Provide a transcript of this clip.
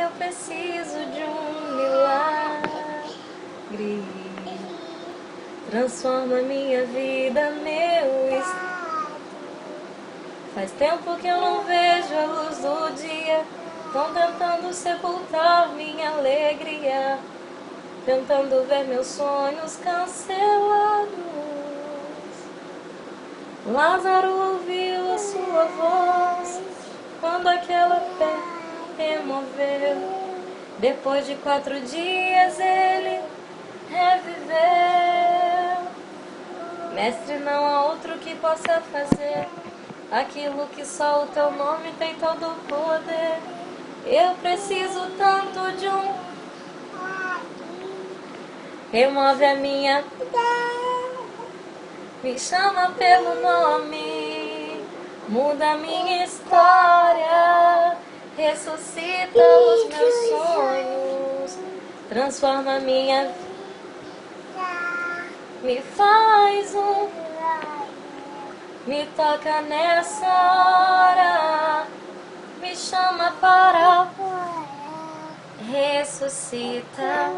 eu preciso de um milagre. Transforma minha vida, meu estado. Faz tempo que eu não vejo a luz do dia. Estão tentando sepultar minha alegria, tentando ver meus sonhos cancelados. Lázaro ouviu a sua voz quando aquela pé removeu. Depois de 4 dias ele reviveu. Mestre, não há outro que possa fazer aquilo que só o teu nome tem todo o poder. Eu preciso tanto de um. Remove a minha. Me chama pelo nome. Muda a minha história. Ressuscita os meus sonhos. Transforma a minha vida. Me faz um. Me toca nessa hora. Me chama para. Ressuscita